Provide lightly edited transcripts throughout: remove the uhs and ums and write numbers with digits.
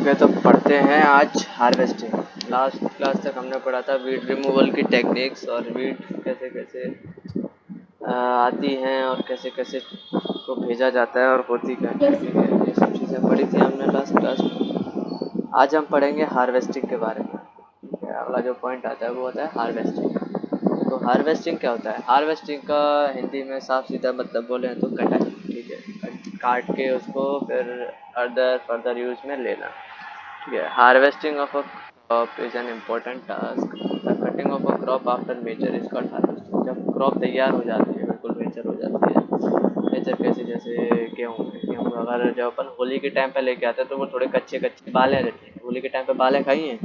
ठीक है, तो पढ़ते हैं आज हार्वेस्टिंग। लास्ट क्लास तक हमने पढ़ा था वीड रिमूवल की टेक्निक्स और वीड कैसे कैसे आती हैं और कैसे कैसे को भेजा जाता है और होती क्या है। ठीक है, ये सब चीज़ें पढ़ी थी हमने लास्ट क्लास में। आज हम पढ़ेंगे हार्वेस्टिंग के बारे में। ठीक है, अगला जो पॉइंट आता है वो होता है हार्वेस्टिंग। तो हार्वेस्टिंग क्या होता है? हार्वेस्टिंग का हिंदी में साफ सीधा मतलब बोले तो कटाई। ठीक है, काट के उसको फिर अदर फर्दर यूज में लेना। ठीक है, harvesting of a crop is an important task. The cutting of a crop after mature is called harvesting. जब क्रॉप तैयार हो जाती है, बिल्कुल मेचर हो जाती है, मेचर कैसे, जैसे गेहूँ अगर जब अपन होली के टाइम पे लेके आते हैं तो वो थोड़े कच्चे कच्चे बालें रहती हैं। होली के टाइम पे बालें खाई हैं?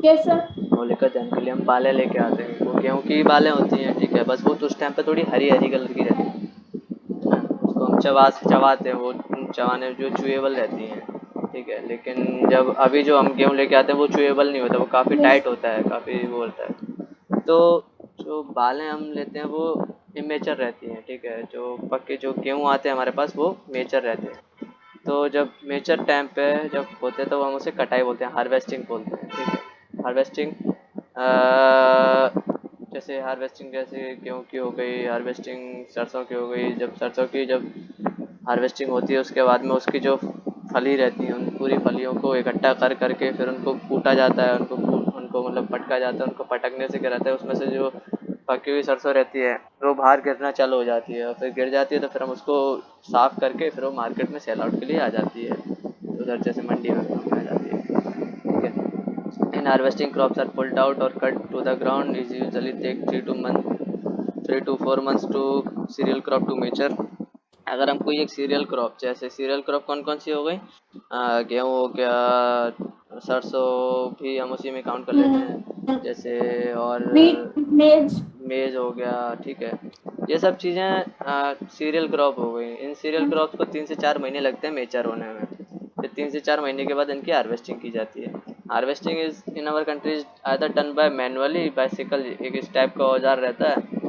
कैसा? होलिका दहन के लिए हम बालें लेके आते हैं, वो गेहूँ की बालें होती हैं। ठीक है, बस वो तो उस टाइम पे थोड़ी हरी हरी कलर की रहती है ना, उसको हम चबाते हैं, वो चबाने में जो चुएबल रहती हैं। ठीक है, लेकिन जब अभी जो हम गेहूँ लेके आते हैं वो चुएबल नहीं होता, वो काफ़ी यस। टाइट होता है, काफ़ी वो होता है। तो जो बालें हम लेते हैं वो इमेचर रहती हैं। ठीक है, जो पक्के जो गेहूँ आते हैं हमारे पास वो मेचर रहते हैं। तो जब मेचर टाइम पे जब होते हैं तो हम उसे कटाई बोलते हैं, हार्वेस्टिंग बोलते हैं। ठीक है, हार्वेस्टिंग जैसे हार्वेस्टिंग जैसे गेहूँ की हो गई, हार्वेस्टिंग सरसों की हो गई। जब सरसों की जब हार्वेस्टिंग होती है उसके बाद में उसकी जो फली रहती हैं उन पूरी फलियों को इकट्ठा कर करके फिर उनको कूटा जाता है, उनको मतलब पटका जाता है। उनको पटकने से क्या रहता है, उसमें से जो पकी हुई सरसों रहती है वो बाहर गिरना चालू हो जाती है और फिर गिर जाती है तो फिर हम उसको साफ करके फिर वो मार्केट में सेल आउट के लिए आ जाती है, उधर जैसे मंडी में आ जाती है। ठीक है, in harvesting crops are pulled out और cut to the ground is usually take 3 to 4 months to cereal crop to mature. अगर हम कोई एक सीरियल क्रॉप, जैसे सीरियल क्रॉप कौन कौन सी हो गई, गेहूँ हो गया, सरसों भी हम उसी में काउंट कर लेते हैं जैसे, और वीट, मेज। मेज हो गया। ठीक है, ये सब चीज़ें सीरियल क्रॉप हो गई। इन सीरियल क्रॉप्स को 3 से 4 महीने लगते हैं मेचर होने में। फिर 3 से 4 महीने के बाद इनकी हार्वेस्टिंग की जाती है। Harvesting is in our countries either done by manually bicycle, एक इस टाइप का औजार रहता है,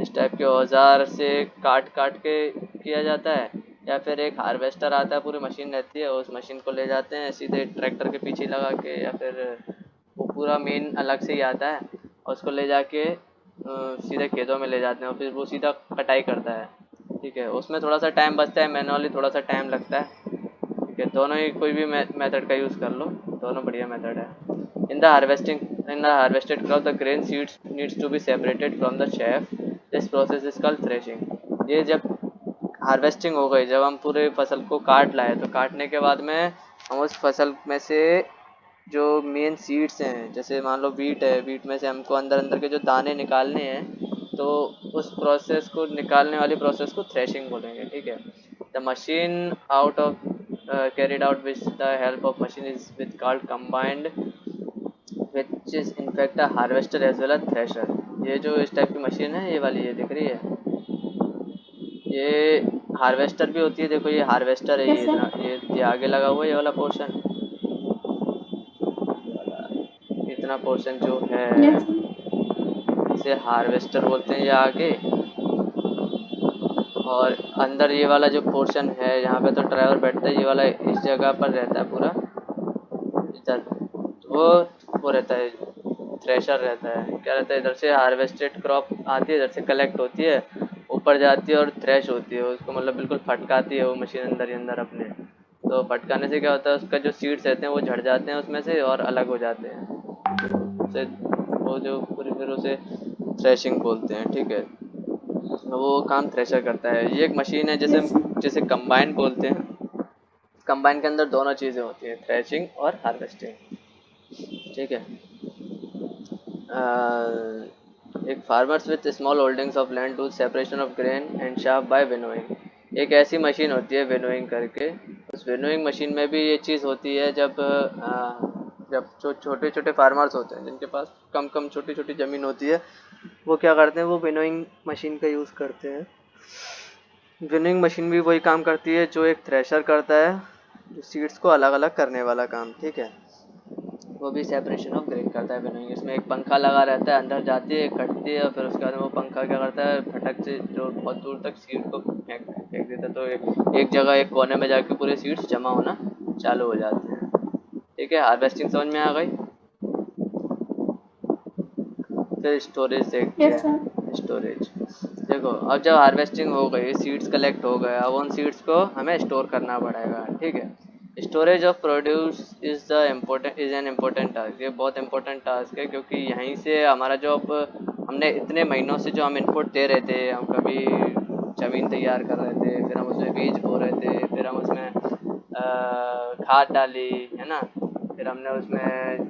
इस टाइप के औजार से काट काट के किया जाता है, या फिर एक हार्वेस्टर आता है, पूरी मशीन रहती है, उस मशीन को ले जाते हैं सीधे ट्रैक्टर के पीछे लगा के, या फिर वो पूरा मेन अलग से ही आता है और उसको ले जाके सीधे खेतों में ले जाते हैं और फिर वो सीधा कटाई करता है। ठीक है, उसमें थोड़ा सा टाइम बचता है, मैनुअली थोड़ा सा टाइम लगता है। ठीक है, दोनों ही कोई भी मेथड का यूज़ कर लो, दोनों बढ़िया मेथड है। In the harvested crop the grain seeds needs to be separated from the chaff. This process is called threshing. ये जब हार्वेस्टिंग हो गई, जब हम पूरे फसल को काट लाए तो काटने के बाद में हम उस फसल में से जो मेन सीड्स हैं, जैसे मान लो वीट है, वीट में से हमको अंदर अंदर के जो दाने निकालने हैं, तो उस प्रोसेस को निकालने वाली प्रोसेस को थ्रेशिंग बोलेंगे। ठीक है, the machine out of carried out with the help of machine is with called combined, which is in fact a harvester as well as thresher। ये जो इस टाइप की मशीन है, ये वाली ये दिख रही है, ये हार्वेस्टर भी होती है। देखो ये हार्वेस्टर है, ये कैसा? इतना ये आगे लगा हुआ है ये वाला पोर्शन, इतना पोर्शन जो है यस। इसे हार्वेस्टर बोलते हैं, ये आगे। और अंदर ये वाला जो पोर्शन है यहाँ पे तो ड्राइवर बैठता है, ये वाला इस जगह पर रहता है पूरा इधर, वो रहता है, थ्रेशर रहता है। क्या रहता है, इधर से हार्वेस्टेड क्रॉप आती है, इधर से कलेक्ट होती है, ऊपर जाती है और थ्रेश होती है, उसको मतलब बिल्कुल फटकाती है वो मशीन अंदर ही अंदर अपने। तो फटकाने से क्या होता है, उसका जो सीड्स रहते हैं वो झड़ जाते हैं उसमें से और अलग हो जाते हैं, उसे वो जो पूरी फिर उसे थ्रेशिंग बोलते हैं। ठीक है, वो काम थ्रेशर करता है। ये एक मशीन है जैसे यस। जैसे कंबाइन बोलते हैं। कंबाइन के अंदर दोनों चीज़ें होती हैं, थ्रेशिंग और हार्वेस्टिंग। ठीक है, एक farmers with small holdings of land do separation of grain and chaff by winnowing. एक ऐसी मशीन होती है विनोइंग करके, उस विनोइंग मशीन में भी ये चीज़ होती है। जब जो छोटे छोटे फार्मर्स होते हैं जिनके पास कम कम छोटी छोटी ज़मीन होती है, वो क्या करते हैं, वो विनोइंग मशीन का यूज़ करते हैं। विनोइंग मशीन भी वही काम करती है जो एक थ्रेशर करता है, जो सीड्स को अलग अलग करने वाला काम। ठीक है, वो भी सेपरेशन ऑफ ग्रेन करता है विनोइंग। इसमें एक पंखा लगा रहता है, अंदर जाती है कटती है और फिर उसके बाद वो पंखा क्या करता है, फटक से जो बहुत दूर तक सीड को फेंकता है। फेंक देता है तो एक जगह एक कोने में जाके पूरे सीड्स जमा होना चालू हो जाते हैं। ठीक है, हार्वेस्टिंग समझ में आ गई। फिर स्टोरेज देखते Yes, sir. हैं। स्टोरेज देखो, अब जब हार्वेस्टिंग हो गई, सीड्स कलेक्ट हो गए, अब उन सीड्स को हमें स्टोर करना पड़ेगा। ठीक है, storage of produce is an important task. ये बहुत इंपॉर्टेंट टास्क है क्योंकि यहीं से हमारा जो अब हमने इतने महीनों से जो हम इनपुट दे रहे थे, हम कभी ज़मीन तैयार कर रहे थे, फिर हम उसमें बीज बो रहे थे, फिर हम उसमें खाद डाली, है ना, फिर हमने उसमें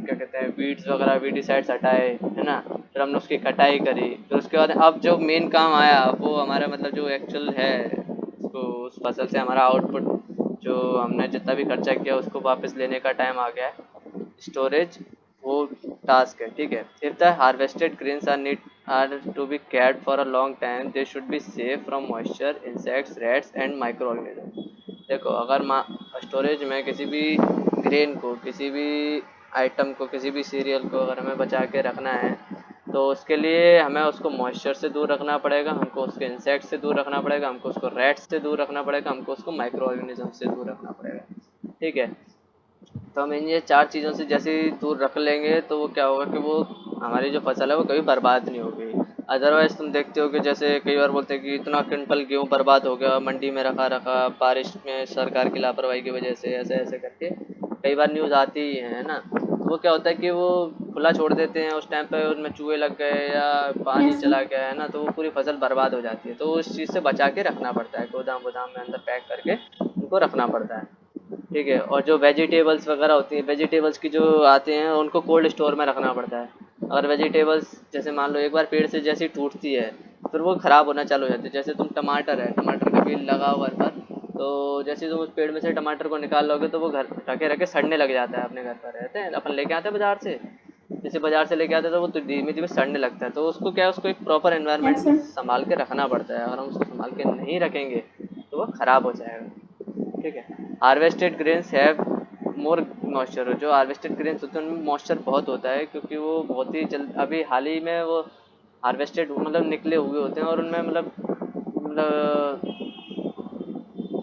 क्या कहते हैं वीड्स वगैरह वीडिसाइड्स हटाए, है ना, फिर हमने उसकी कटाई करी, फिर उसके बाद अब जो मेन काम आया वो हमारा मतलब जो एक्चुअल है उसको, उस फसल से हमारा आउटपुट जो हमने जितना भी खर्चा किया उसको वापस लेने का टाइम आ गया है। स्टोरेज वो टास्क है। ठीक है, if the harvested grains are to be cared for a long time, they should be safe from moisture, insects, rats and micro organism. देखो, अगर स्टोरेज में किसी भी ग्रेन को, किसी भी आइटम को, किसी भी सीरियल को अगर हमें बचा के रखना है तो उसके लिए हमें उसको मॉइस्चर से दूर रखना पड़ेगा, हमको उसके इंसेक्ट से दूर रखना पड़ेगा, हमको उसको रैट्स से दूर रखना पड़ेगा, हमको उसको माइक्रो ऑर्गेनिज्म से दूर रखना पड़ेगा। ठीक है, तो हम इन ये चार चीज़ों से जैसे ही दूर रख लेंगे तो वो क्या होगा कि वो हमारी जो फसल है वो कभी बर्बाद नहीं होगी। अदरवाइज तुम देखते हो कि जैसे कई बार बोलते हैं कि इतना क्विंटल गेहूँ बर्बाद हो गया मंडी में रखा रखा बारिश में सरकार की लापरवाही की वजह से, ऐसे ऐसे करके कई बार न्यूज़ आती ही है ना। तो वो क्या होता है कि वो खुला छोड़ देते हैं, उस टाइम पे उनमें चूहे लग गए या पानी Yes, sir. चला गया है ना, तो वो पूरी फसल बर्बाद हो जाती है। तो उस चीज़ से बचा के रखना पड़ता है, गोदाम वोदाम में अंदर पैक करके उनको रखना पड़ता है। ठीक है, और जो वेजिटेबल्स वगैरह होती हैं, वेजिटेबल्स की जो आते हैं उनको कोल्ड स्टोर में रखना पड़ता है। अगर वेजिटेबल्स जैसे मान लो एक बार पेड़ से जैसी टूटती है फिर वो ख़राब होना चालू हो जाती है। जैसे तुम टमाटर है, टमाटर का पेड़ लगा हुआ है घर, तो जैसे तुम उस पेड़ में से टमाटर को निकाल लोगे तो वो घर रखे रखे सड़ने लग जाता है। अपने घर पर रहते हैं अपन लेके आते हैं बाजार से, जैसे बाजार से लेके आते हैं तो वो तो धीमे धीमे सड़ने लगता है। तो उसको क्या है, उसको एक प्रॉपर एनवायरनमेंट Yes, में sir. संभाल के रखना पड़ता है। अगर हम उसको संभाल के नहीं रखेंगे तो वो ख़राब हो जाएगा। ठीक है, harvested grains have more moisture. जो हार्वेस्टेड ग्रेन्स होते हैं उनमें मॉइस्चर बहुत होता है क्योंकि वो बहुत ही जल्द अभी हाल ही में वो हार्वेस्टेड मतलब निकले हुए होते हैं और उनमें मतलब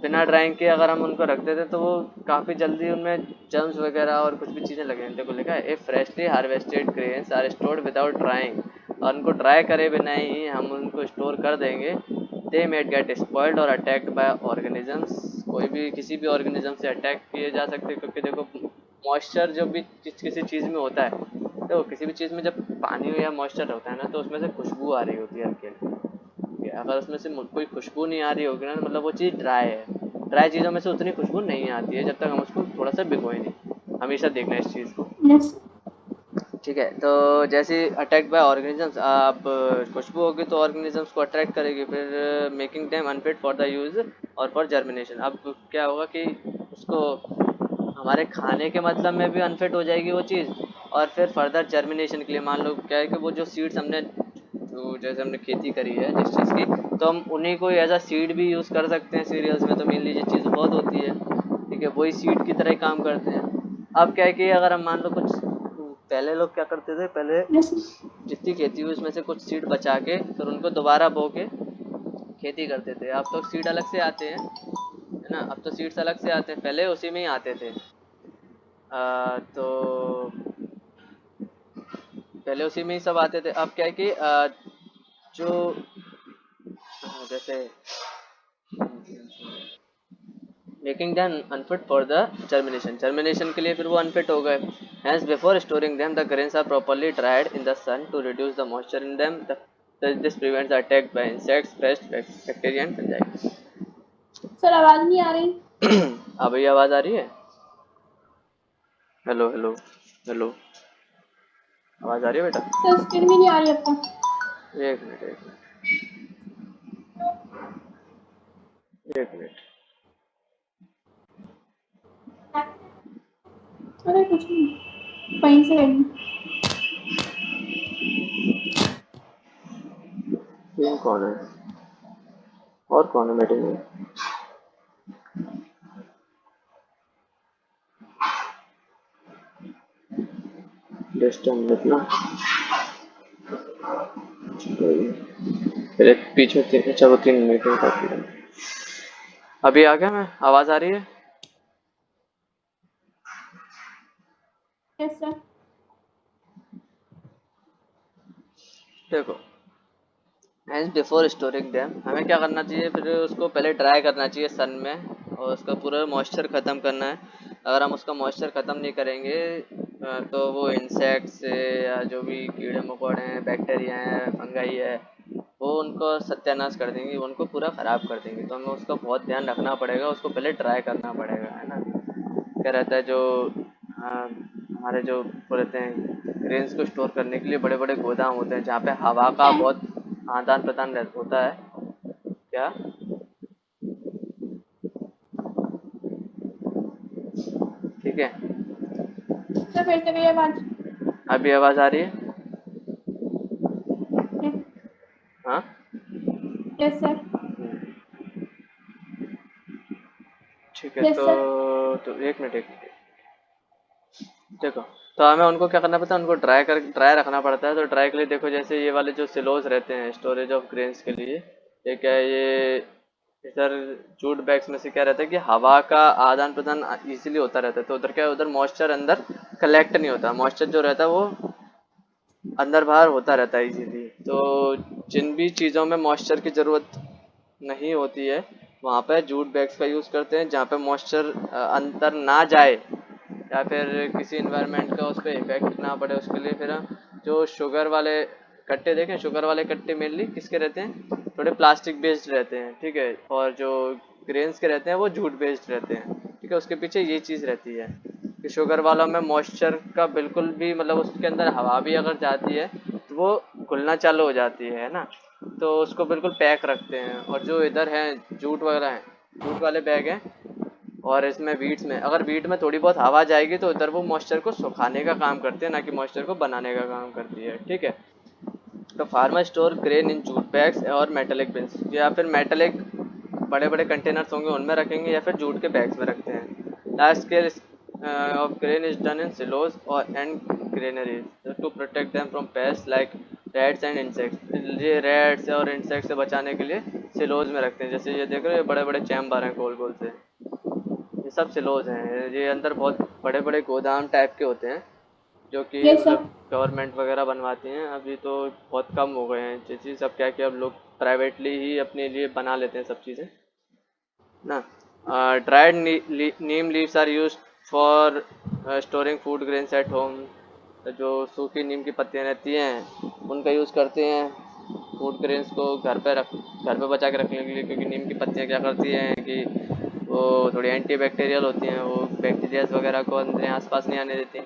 बिना ड्राइंग के अगर हम उनको रख देते तो वो काफ़ी जल्दी उनमें जर्म्स वगैरह और कुछ भी चीज़ें लगे। देखो लिखा है, a freshly harvested grains are stored without drying. और उनको ड्राई करे बिना ही हम उनको स्टोर कर देंगे, दे मेड गेट स्पॉइल्ड और अटैक्ड बाय ऑर्गेनिजम्स। कोई भी किसी भी ऑर्गेनिज्म से अटैक किए जा सकते हैं क्योंकि देखो मॉइस्चर जो भी किसी चीज़ में होता है, तो किसी भी चीज़ में जब पानी या मॉइस्चर होता है ना तो उसमें से खुशबू आ रही होती है हल्की हल्की। अगर उसमें से कोई खुशबू नहीं आ रही होगी ना मतलब वो चीज़ ड्राई है। ड्राई चीज़ों में से उतनी खुशबू नहीं आती है जब तक हम उसको थोड़ा सा भिगोए नहीं। हमेशा देखना इस चीज़ को। Yes. ठीक है, तो जैसे अटैक्ट बाय ऑर्गेनिजम्स, आप खुशबू होगी तो ऑर्गेनिजम्स को अट्रैक्ट करेगी, फिर making them unfit for the use और फॉर जर्मिनेशन। अब क्या होगा कि उसको हमारे खाने के मतलब में भी अनफिट हो जाएगी वो चीज़, और फिर फर्दर जर्मिनेशन के लिए मान लो क्या है कि वो जो सीड्स हमने जो जैसे हमने खेती करी है जिस चीज़ की, तो हम उन्हीं को एज अ सीड भी यूज़ कर सकते हैं। सीरियल्स में तो मेन लीजिए चीज़ बहुत होती है। ठीक है, वही सीड की तरह ही काम करते हैं। अब क्या है कि अगर हम मान लो कुछ पहले लोग क्या करते थे, पहले Yes. जितनी खेती हुई उसमें से कुछ सीड बचा के फिर उनको दोबारा बो के खेती करते थे। अब तो सीड अलग से आते हैं, है ना, अब तो सीड्स अलग से आते हैं, पहले उसी में ही आते थे। तो पहले उसी में ही सब आते थे। अब क्या है कि जो जैसे making them unfit for the germination, germination के लिए फिर वो अनफिट हो गए। Hence before storing them the grains are properly dried in the sun to reduce the moisture in them. This prevents attack by insects, pest, bacteria and fungi. Sir आवाज नहीं आ रही। अब ये आवाज़ आ रही है? हेलो हेलो हेलो, आवाज़ आ रही है बेटा? सर स्क्रीन भी नहीं आ रही आपका। एक मिनट एक मिनट एक मिनट। अरे कुछ नहीं, कहीं से गई। टीम कौन है और कौन है मीटिंग में? डिस्टेंस इतना पहले पीछे थे, अच्छा वो 3 मीटिंग करती है। अभी आ गया मैं, आवाज आ रही है? Yes sir. देखो, एंड बिफोर स्टोरिंग देम हमें क्या करना चाहिए, फिर उसको पहले ड्राई करना चाहिए सन में, और उसका पूरा मॉइस्चर ख़त्म करना है। अगर हम उसका मॉइस्चर ख़त्म नहीं करेंगे तो वो इंसेक्ट्स या जो भी कीड़े मकोड़े हैं, बैक्टीरिया हैं, फंगाई है, वो उनको सत्यानाश कर देंगी, वो उनको पूरा ख़राब कर देंगी। तो हमें उसका बहुत ध्यान रखना पड़ेगा, उसको पहले ड्राई करना पड़ेगा, है ना। क्या रहता है जो हमारे जो वो रहते हैं ग्रेन्स को स्टोर करने के लिए बड़े बड़े गोदाम होते हैं जहाँ पे हवा का बहुत आदान प्रदान होता है। क्या? ठीक है। सर फिर से मेरी आवाज। अभी आवाज आ रही है? यस। हाँ। Yes sir. ठीक है, यस सर। तो एक मिनट, एक मिनट। देखो, तो हमें उनको क्या करना पड़ता है, उनको ड्राई रखना पड़ता है। तो ड्राई के लिए देखो, जैसे ये वाले जो सिलोज रहते हैं स्टोरेज ऑफ ग्रेन्स के लिए, ये क्या है, ये इधर जूट बैग्स में से क्या रहता है कि हवा का आदान प्रदान इजीली होता रहता है। तो उधर क्या है, उधर मॉइस्चर अंदर कलेक्ट नहीं होता, मॉइस्चर जो रहता है वो अंदर बाहर होता रहता है इजीली। तो जिन भी चीज़ों में मॉइस्चर की ज़रूरत नहीं होती है, वहाँ पे जूट बैग्स का यूज़ करते हैं, जहाँ पे मॉइस्चर अंदर ना जाए या फिर किसी इन्वायरमेंट का उस पर इफेक्ट ना पड़े, उसके लिए फिर हम जो शुगर वाले कट्टे देखें, शुगर वाले कट्टे मेनली किसके रहते हैं, थोड़े प्लास्टिक बेस्ड रहते हैं, ठीक है। और जो ग्रेन्स के रहते हैं वो जूट बेस्ड रहते हैं, ठीक है। उसके पीछे ये चीज़ रहती है कि शुगर वालों में मॉइस्चर का बिल्कुल भी, मतलब उसके अंदर हवा भी अगर जाती है तो वो घुलना चालू हो जाती है ना। तो उसको बिल्कुल पैक रखते हैं। और जो इधर हैं जूट वगैरह हैं, जूट वाले बैग हैं, और इसमें वीट्स में, अगर वीट में थोड़ी बहुत हवा जाएगी तो उधर वो मॉइस्चर को सुखाने का काम करते हैं, ना कि मॉइस्चर को बनाने का काम करती है, ठीक है। तो farmer store grain in jute bags और मेटेलिक बिन्स, या फिर मेटेलिक बड़े बड़े कंटेनर्स होंगे उनमें रखेंगे, या फिर जूट के बैग्स में रखते हैं। Large scale of grain is done in silos और and granaries to protect them from pest like rats and insects. ये रैट्स और इंसेक्ट से बचाने के लिए सिलोज में रखते हैं। जैसे ये देख रहे हो, ये बड़े बड़े चैम्बर हैं गोल गोल से, ये सब सिलोज हैं। ये अंदर बहुत बड़े बड़े गोदाम टाइप के होते हैं, जो कि यस सर। मतलब गवर्नमेंट वगैरह बनवाती हैं। अभी तो बहुत कम हो गए हैं ये चीज़, अब क्या कि अब लोग प्राइवेटली ही अपने लिए बना लेते हैं सब चीज़ें ना। Dried neem leaves are used for storing food grains at home. जो सूखी नीम की पत्तियां रहती हैं उनका यूज़ करते हैं फूड ग्रेन्स को घर पे बचा के रखने के लिए, क्योंकि नीम की पत्तियां क्या करती हैं कि वो थोड़ी एंटी बैक्टीरियल होती हैं, वो बैक्टीरियाज वगैरह को अंदर आसपास नहीं आने देती।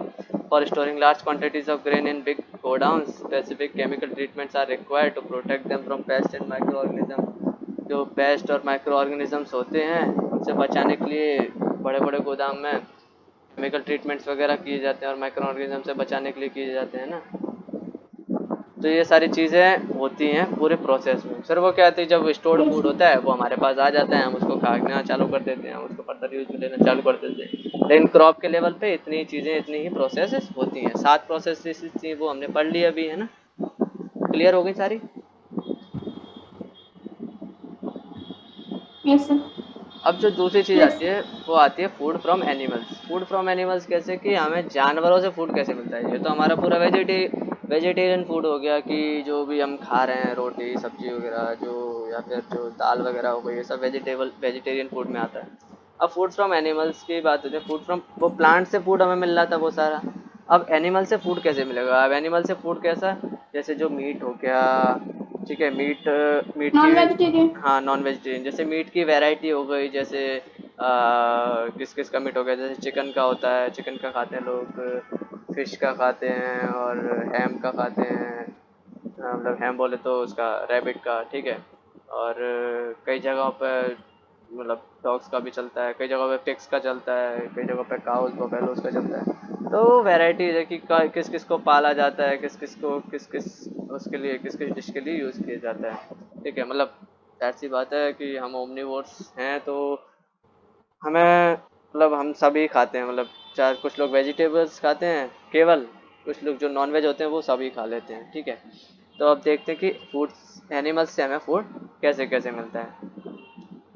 For storing large quantities of grain in big godown specific chemical treatments are required to protect them from pest and micro organism. जो पेस्ट और माइक्रो ऑर्गेनिजम्स होते हैं उनसे बचाने के लिए बड़े बड़े गोदाम में केमिकल ट्रीटमेंट्स वगैरह किए जाते हैं, और माइक्रो ऑर्गेनिज्म से बचाने के लिए किए जाते हैं ना। तो ये सारी चीज़ें होती हैं पूरे प्रोसेस में। फिर वो क्या होती है, जब स्टोर्ड यस फूड सर। होता है वो हमारे पास आ जाता है, हम उसको खाना चालू कर देते हैं, हम उसको फर्दर यूज में लेना चालू कर देते हैं। लेकिन क्रॉप के लेवल पे इतनी चीज़ें, इतनी ही प्रोसेस होती हैं। 7 प्रोसेस थी वो हमने पढ़ ली अभी, है ना। क्लियर हो गई सारी? Yes sir. अब जो दूसरी चीज़ यस। आती है वो आती है food from animals. Food from animals कैसे, कि हमें जानवरों से फूड कैसे मिलता है। ये तो हमारा पूरा वेजिटेरियन फूड हो गया, कि जो भी हम खा रहे हैं रोटी सब्जी वगैरह जो, या फिर जो दाल वगैरह हो गई, ये सब वेजिटेरियन फूड में आता है। अब फूड फ्रॉम एनिमल्स की बात होती है, फूड फ्रॉम, वो प्लांट से फूड हमें मिल रहा था वो सारा। अब एनिमल से फूड कैसे मिलेगा, अब एनिमल से फूड कैसा, जैसे जो मीट हो गया, ठीक है। मीट मीट की, नॉन वेजिटेरियन। हाँ नॉन वेजिटेरियन, जैसे मीट की वैरायटी हो गई, जैसे किस किस का मीट हो गया, जैसे चिकन का होता है, चिकन का खाते हैं लोग, फिश का खाते हैं, और हैम का खाते हैं। मतलब हैम बोले तो उसका रैबिट का, ठीक है। और कई जगहों पर मतलब डॉग्स का भी चलता है, कई जगहों पे पिग्स का चलता है, कई जगहों पे काउस बफेलोज का चलता है। तो वैरायटी है कि किस किस को पाला जाता है, किस किस को किस किस उसके लिए, किस किस डिश के लिए यूज़ किया जाता है, ठीक है। मतलब ऐसी बात है कि हम ओमनीवोर्स हैं, तो हमें मतलब हम सभी खाते हैं, मतलब चाहे कुछ लोग वेजिटेबल्स खाते हैं केवल, कुछ लोग जो नॉन वेज होते हैं वो सभी खा लेते हैं, ठीक है। तो अब देखते हैं कि फूड एनिमल्स से हमें फूड कैसे कैसे मिलता है।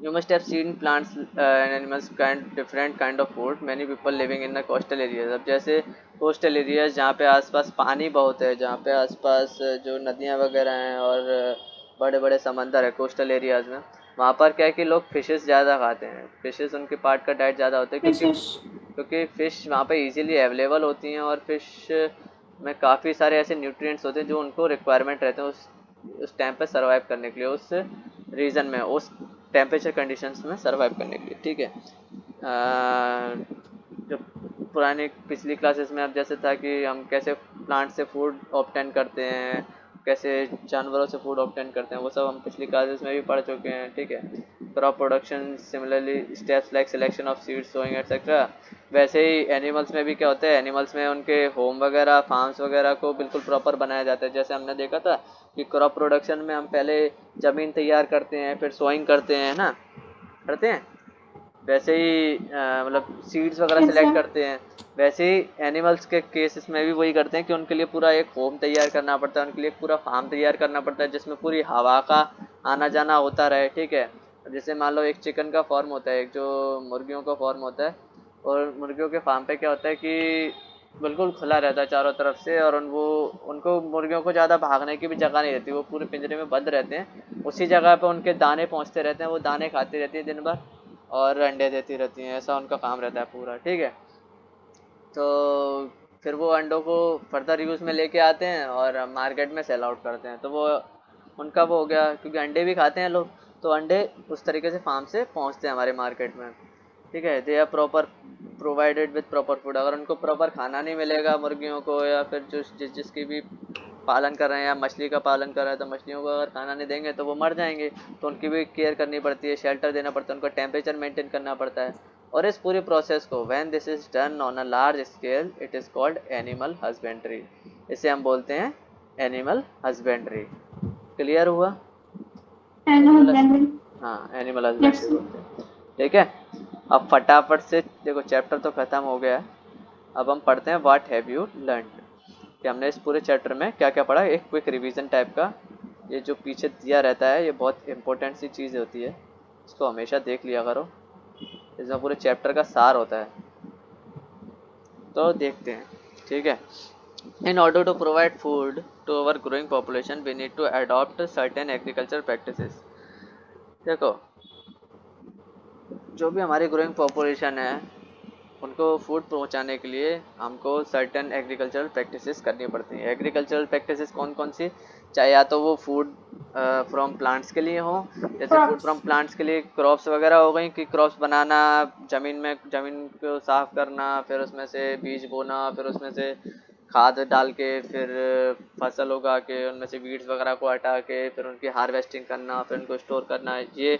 You must have seen plants and animals different kind of food. Many people living in the coastal areas. अब जैसे coastal areas जहाँ पे आसपास पानी बहुत है, जहाँ पे आसपास जो नदियाँ वगैरह हैं और बड़े बड़े समंदर है coastal areas में, वहाँ पर क्या है कि लोग फिशेस ज़्यादा खाते हैं. फिशेस उनके पार्ट का डाइट ज़्यादा होता है, क्योंकि फिशेस। फिश वहाँ पे इजीली अवेलेबल होती हैं, और फिश में काफ़ी सारे ऐसे न्यूट्रिएंट्स होते हैं जो उनको रिक्वायरमेंट रहते हैं उस टाइम पे सर्वाइव करने के लिए, उस रीजन में, उस टेम्परेचर कंडीशंस में सर्वाइव करने के लिए. ठीक है. जो पुरानी पिछली क्लासेस में अब जैसे था कि हम कैसे प्लांट से फूड ऑब्टेन करते हैं, कैसे जानवरों से फूड ऑब्टेन करते हैं, वो सब हम पिछली क्लासेस में भी पढ़ चुके हैं. ठीक है. Crop production, similarly steps like selection of seeds, sowing etcetera. वैसे ही एनिमल्स में भी क्या होता है, एनिमल्स में उनके होम वगैरह, फार्म्स वगैरह को बिल्कुल प्रॉपर बनाया जाता है. जैसे हमने देखा था कि क्रॉप प्रोडक्शन में हम पहले ज़मीन तैयार करते हैं, फिर सोइंग करते हैं ना, करते हैं. वैसे ही मतलब सीड्स वगैरह यस सिलेक्ट सर। करते हैं. वैसे ही एनिमल्स के केसेस में भी वही करते हैं कि उनके लिए पूरा एक होम तैयार करना पड़ता है, उनके लिए पूरा फार्म तैयार करना पड़ता है जिसमें पूरी हवा का आना जाना होता रहे. ठीक है. जैसे मान लो एक चिकन का फॉर्म होता है, एक जो मुर्गियों का फॉर्म होता है, और मुर्गियों के फार्म पे क्या होता है कि बिल्कुल खुला रहता है चारों तरफ से, और उनको मुर्गियों को ज़्यादा भागने की भी जगह नहीं रहती, वो पूरे पिंजरे में बंद रहते हैं. उसी जगह पे उनके दाने पहुंचते रहते हैं, वो दाने खाती रहती है दिन भर और अंडे देती रहती हैं. ऐसा उनका काम रहता है पूरा. ठीक है. तो फिर वो अंडों को फर्दर यूज़ में लेके आते हैं और मार्केट में सेल आउट करते हैं. तो वो उनका वो हो गया, क्योंकि अंडे भी खाते हैं लोग, तो अंडे उस तरीके से फार्म से पहुंचते हैं हमारे मार्केट में. ठीक है. They are proper provided with proper food. अगर उनको प्रॉपर खाना नहीं मिलेगा मुर्गियों को, या फिर जिसकी भी पालन कर रहे हैं, या मछली का पालन कर रहे हैं, तो मछलियों को अगर खाना नहीं देंगे तो वो मर जाएंगे. तो उनकी भी केयर करनी पड़ती है, शेल्टर देना पड़ता है, उनका टेम्परेचर मेंटेन करना पड़ता है. और इस पूरे प्रोसेस को when this is done on a large scale it is called animal husbandry. इसे हम बोलते हैं एनिमल हस्बेंड्री. क्लियर हुआ? Animal animal, husbandry. हाँ एनिमल यस हस्बेंड्री सर। बोलते हैं. ठीक है. अब फटाफट से देखो, चैप्टर तो खत्म हो गया है. अब हम पढ़ते हैं व्हाट हैव यू लर्न, कि हमने इस पूरे चैप्टर में क्या क्या पढ़ा. एक क्विक रिवीजन टाइप का, ये जो पीछे दिया रहता है ये बहुत इंपॉर्टेंट सी चीज़ होती है, इसको हमेशा देख लिया करो. इसमें पूरे चैप्टर का सार होता है. तो देखते हैं. ठीक है. In order to provide food to our growing population we need to adopt certain agriculture practices. देखो, जो भी हमारी ग्रोइंग पॉपुलेशन है उनको फूड पहुंचाने के लिए हमको सर्टेन एग्रीकल्चरल प्रैक्टिसेस करनी पड़ती हैं. एग्रीकल्चरल प्रैक्टिसेस कौन कौन सी, चाहे या तो वो फूड फ्रॉम प्लांट्स के लिए हो, जैसे फूड क्रॉप्स। फ्रॉम प्लांट्स के लिए क्रॉप्स वगैरह हो गई, कि क्रॉप्स बनाना, ज़मीन को साफ करना, फिर उसमें से बीज बोना, फिर उसमें से खाद डाल के, फिर फसल उगा के उनमें से वीड्स वगैरह को हटा के फिर उनकी हार्वेस्टिंग करना, फिर उनको स्टोर करना. ये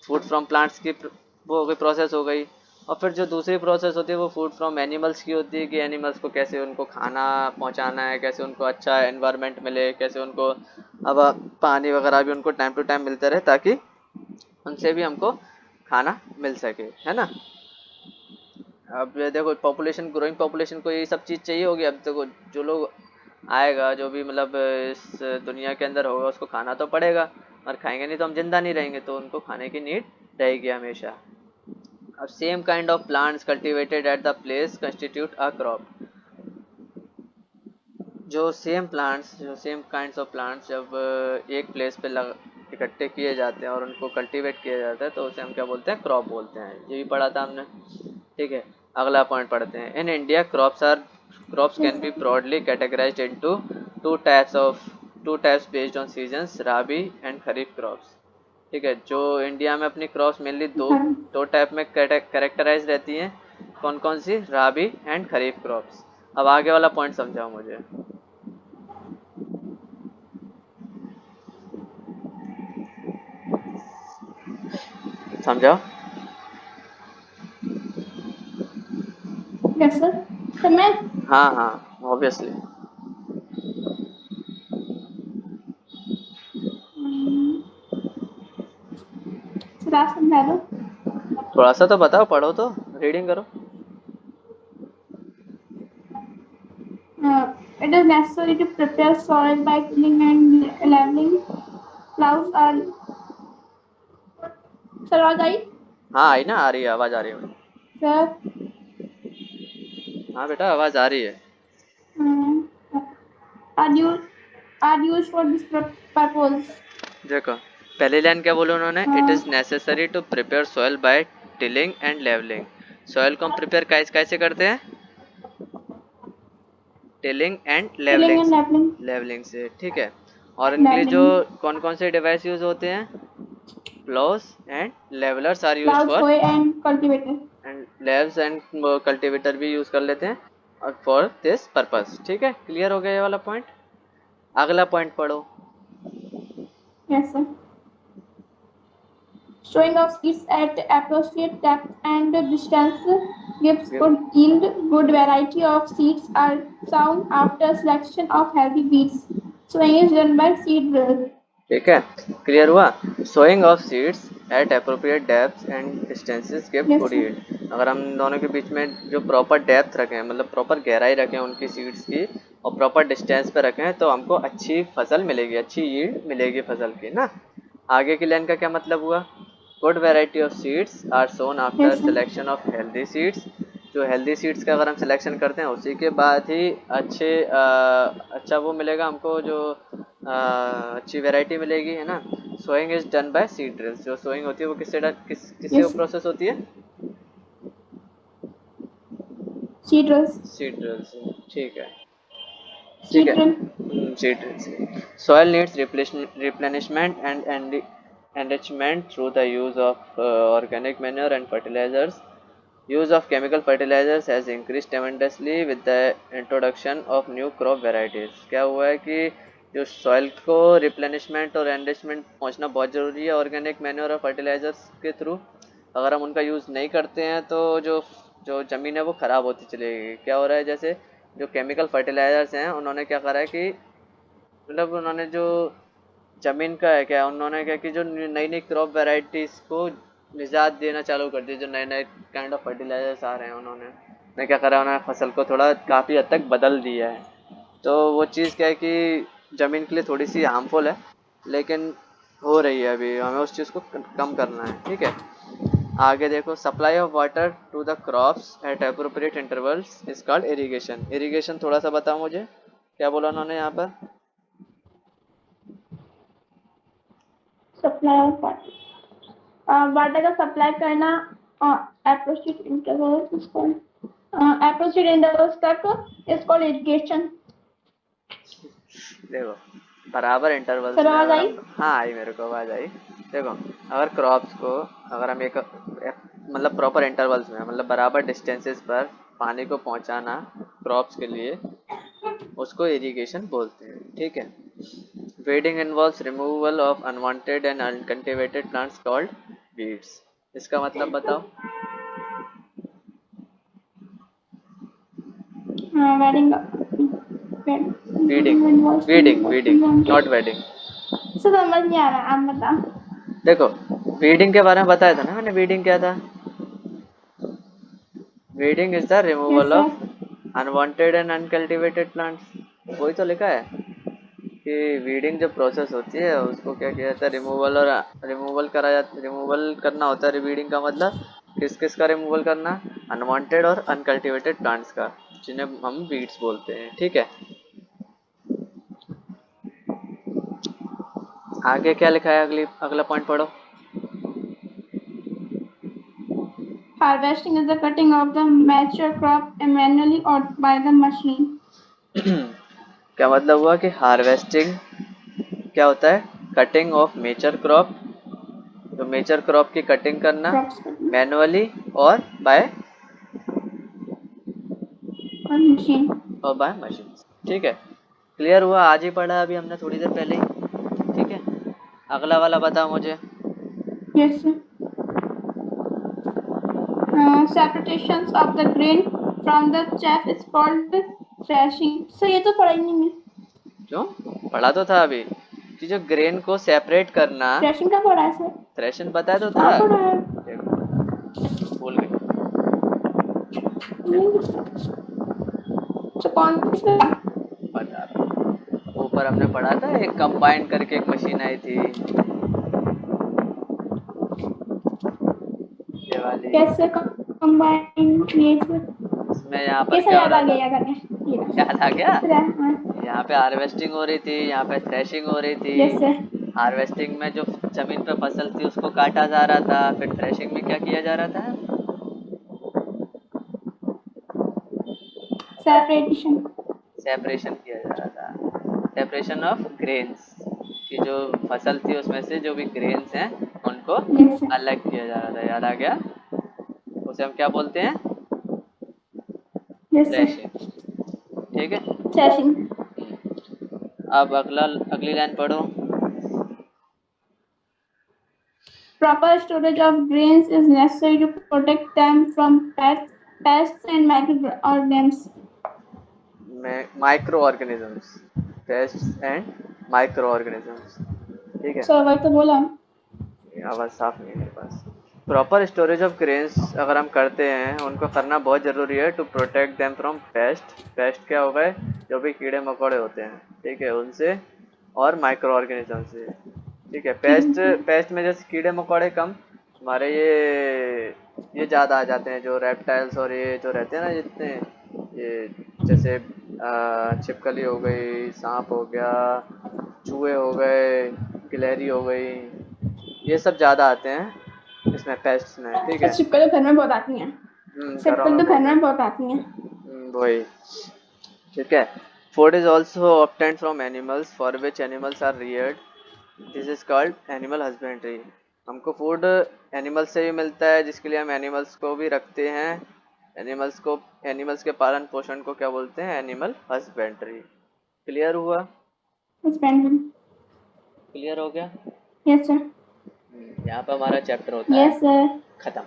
फूड फ्रॉम प्लांट्स की वो हो गई, प्रोसेस हो गई. और फिर जो दूसरी प्रोसेस होती है वो फूड फ्रॉम एनिमल्स की होती है, कि एनिमल्स को कैसे उनको खाना पहुंचाना है, कैसे उनको अच्छा एनवायरनमेंट मिले, कैसे उनको अब पानी वगैरह भी उनको टाइम टू टाइम मिलता रहे, ताकि उनसे भी हमको खाना मिल सके, है ना. अब ये देखो, पॉपुलेशन, ग्रोइंग पॉपुलेशन को ये सब चीज़ चाहिए होगी. अब देखो, जो लोग आएगा, जो भी मतलब इस दुनिया के अंदर होगा, उसको खाना तो पड़ेगा, और खाएंगे नहीं तो हम जिंदा नहीं रहेंगे, तो उनको खाने की नीड रहेगी हमेशा. अब same kind of plants cultivated at the place constitute a crop. जो सेम काइंड्स ऑफ प्लांट्स जब एक प्लेस पे इकट्ठे किए जाते हैं और उनको कल्टीवेट किया जाता है, तो उसे हम क्या बोलते हैं, क्रॉप बोलते हैं. ये भी पढ़ा था हमने. ठीक है. अगला पॉइंट पढ़ते हैं. In India crops yes can be sir. Broadly categorised into two types based on seasons, rabi and kharif crops. ठीक है. जो इंडिया में अपनी क्रॉप्स मेनली दो हाँ। दो टाइप में कैरेक्टराइज रहती हैं. कौन कौन सी, राबी एंड खरीफ क्रॉप्स. अब आगे वाला पॉइंट समझाओ मुझे. समझाओ. Yes sir. तो मैं हाँ हाँ, ऑब्वियसली. सर आप समझा दो। थोड़ा सा तो बताओ, पढ़ो तो, रीडिंग करो. It is necessary to prepare soil by tilling and leveling. Plows are sir आवाज आई? हाँ आई ना, आ रही है, आवाज आ रही है। सर हाँ बेटा आवाज आ रही है। are you are used for this purpose? देखो पहली लाइन क्या बोले उन्होंने, it is necessary to prepare soil by tilling and levelling. Soil को हम प्रिपेयर कैसे करते हैं, tilling and Filling levelling, and leveling. Levelling से, ठीक है। और इनके लिए जो Leveling. कौन कौन से डिवाइस यूज होते हैं, ploughs and levellers are use Plows, for, hoe and cultivator. And leaves and cultivator भी यूज कर लेते हैं और फॉर दिस पर्पस। ठीक है, क्लियर हो गया ये वाला पॉइंट। अगला पॉइंट पढ़ो। Yes, sir. Sowing of seeds at appropriate depth and distance gives good yield. Good variety of seeds are sown after selection of healthy weeds. Sowing is done by seed drill. ठीक है, clear हुआ। Sowing of seeds at appropriate depth and distances give Yes, good sir. Yield. अगर हम दोनों के बीच में जो proper depth रखें, मतलब प्रॉपर गहराई रखें उनकी सीड्स की, और प्रॉपर डिस्टेंस पे रखें, तो हमको अच्छी फसल मिलेगी, अच्छी यील्ड मिलेगी फसल की ना। आगे की लाइन का क्या मतलब हुआ, good variety of seeds are sown after Yes, sir. Selection of healthy seeds. जो हेल्दी सीड्स का अगर हम सिलेक्शन करते हैं उसी के बाद ही अच्छा वो मिलेगा हमको, जो अच्छी वैरायटी मिलेगी, है ना। Sowing is done by seed drills. जो सोइंग होती है वो किससे Yes, sir. प्रोसेस होती है, Seed drills. Seed drills. ठीक है, ठीक Seed है। drill. Seed drills. Soil needs replenishment and enrichment through the use of organic manure and fertilizers. Use of chemical fertilizers has increased tremendously with the introduction of new crop varieties। क्या हुआ है कि जो soil को replenishment और enrichment पहुंचना बहुत ज़रूरी है ऑर्गेनिक मैन्योर और फर्टिलाइजर्स के थ्रू। अगर हम उनका यूज़ नहीं करते हैं तो जो जो ज़मीन है वो ख़राब होती चलेगी। क्या हो रहा है, जैसे जो केमिकल फर्टिलाइजर्स हैं उन्होंने क्या करा है कि, मतलब उन्होंने जो ज़मीन का है क्या, उन्होंने क्या कि जो नई नई क्रॉप वैरायटीज़ को निजात देना चालू कर दिया। जो नए नए काइंड ऑफ फर्टिलाइजर्स आ रहे हैं उन्होंने क्या करा, उन्होंने फसल को थोड़ा काफ़ी हद तक बदल दिया है। तो वो चीज़ क्या है कि ज़मीन के लिए थोड़ी सी हार्मफुल है, लेकिन हो रही है अभी, हमें उस चीज़ को कम करना है। ठीक है, आगे देखो, supply of water to the crops at appropriate intervals is called irrigation. Irrigation थोड़ा सा बताओ मुझे, क्या बोला उन्होंने यहाँ पर। Supply of water. वाटर का सप्लाई करना appropriate intervals is called appropriate intervals तक is called irrigation. देखो बराबर इंटरवल्स सर में आवाज अगर आई? हम, हाँ आई, मेरे को आवाज आई। देखो अगर क्रॉप्स को, अगर हम मतलब प्रॉपर इंटरवल्स में, मतलब बराबर डिस्टेंसेस पर पानी को पहुंचाना क्रॉप्स के लिए, उसको इरिगेशन बोलते हैं। ठीक है, wedding involves removal of unwanted and uncultivated plants called weeds. इसका मतलब बताओ। Wedding. Weeding, Involves weeding removal of weeding unwanted. Not wedding. Sir समझ नहीं आ रहा, आप बता। देखो वीडिंग के बारे में बताया था ना मैंने, वीडिंग क्या था। Weeding is the Yes, removal sir. Of unwanted and uncultivated plants. वही तो लिखा है कि वीडिंग जो प्रोसेस होती है उसको क्या किया जाता है, रिमूवल, और रिमूवल करा जाता, रिमूवल करना होता है वीडिंग का मतलब। किस किस का रिमूवल करना, अनवांटेड और अनकल्टिवेटेड प्लांट्स का, जिन्हें हम वीड्स बोलते हैं। ठीक है, आगे क्या लिखा है, अगला पॉइंट पढ़ो। Harvesting is the cutting of the mature crop manually or by the machine. क्या मतलब हुआ कि हार्वेस्टिंग क्या होता है, कटिंग ऑफ मेचर क्रॉप, तो मेचर क्रॉप की कटिंग करना Crops cutting मैनुअली और बाय, or machine. और बाय मशीन। ठीक है, क्लियर हुआ, आज ही पढ़ा अभी हमने थोड़ी देर पहले ही। ठीक है, अगला वाला बताओ मुझे। Yes, sir. Separations of the grain from the chaff is called threshing. Sir ये तो पढ़ा ही नहीं है। क्यों, पढ़ा तो था अभी कि जो ग्रेन को सेपरेट करना। Threshing का पढ़ा है सर? थ्रेशन बताया तो था। हाँ पढ़ा है। देखो, भूल गए। तो कौन सा? बता रहा हूँ। ऊपर हमने पढ़ा था, एक कंबाइन करके एक मशीन आई थी। हस्बेंड्री। कैसे कंबाइन नेचर, इसमें यहाँ पर कैसे क्या हो याद रहा आ गया, था? याद आ गया ये रहा। याद आ गया? हाँ, यहाँ पे हार्वेस्टिंग हो रही थी, यहाँ पे थ्रेशिंग हो रही यस थी। सर। हार्वेस्टिंग में जो जमीन पे फसल थी उसको काटा जा रहा था, फिर थ्रेशिंग में क्या किया जा रहा था? सेपरेशन। सेपरेशन किया जा रहा था, सेपरेशन ऑफ ग्रेन्स, कि जो फसल थी उसमें से जो भी ग्रेन्स हैं उनको यस सर। अलग किया जा रहा था। याद आ गया? उसे हम क्या बोलते हैं? Yes sir. थ्रेशिंग। ठीक है। थ्रेशिंग। अब अगली लाइन पढ़ो। Proper storage of grains is necessary to protect them from pests and microorganisms. Micro organisms, paste and micro organisms. ठीक है। सर वही तो बोला। ये आवाज़ साफ नहीं है मेरे पास। प्रॉपर स्टोरेज ऑफ ग्रेन्स अगर हम करते हैं, उनको करना बहुत ज़रूरी है to protect them from pest. Pest क्या हो गए? जो भी कीड़े मकोड़े होते हैं, ठीक है, उनसे, और माइक्रो ऑर्गेनिज्म से। ठीक है। ठीक पेस्ट है। पेस्ट में जैसे कीड़े मकोड़े कम, हमारे ये ज़्यादा आ जाते हैं, जो रेप्टाइल्स और ये जो रहते हैं ना जितने, ये जैसे छिपकली हो गई, सांप हो गया, चूहे हो गए, गिलहरी हो गई, ये सब ज़्यादा आते हैं इसमें, पेस्ट में। ठीक सर है। छिपकली तो घर में बहुत आती हैं। घरों छिपकली में तो घर बहुत में बहुत है। आती हैं। वही। ठीक है। Food is also obtained from animals for which animals are reared, this is called animal husbandry. हमको फूड एनिमल से भी मिलता है, जिसके लिए हम एनिमल्स को भी रखते हैं। एनिमल्स के पालन पोषण को क्या बोलते हैं? Animal husbandry. क्लियर हुआ? हस्बैंड। क्लियर हो गया? Yes sir. यहाँ पर हमारा चैप्टर होता है यस सर। खत्म।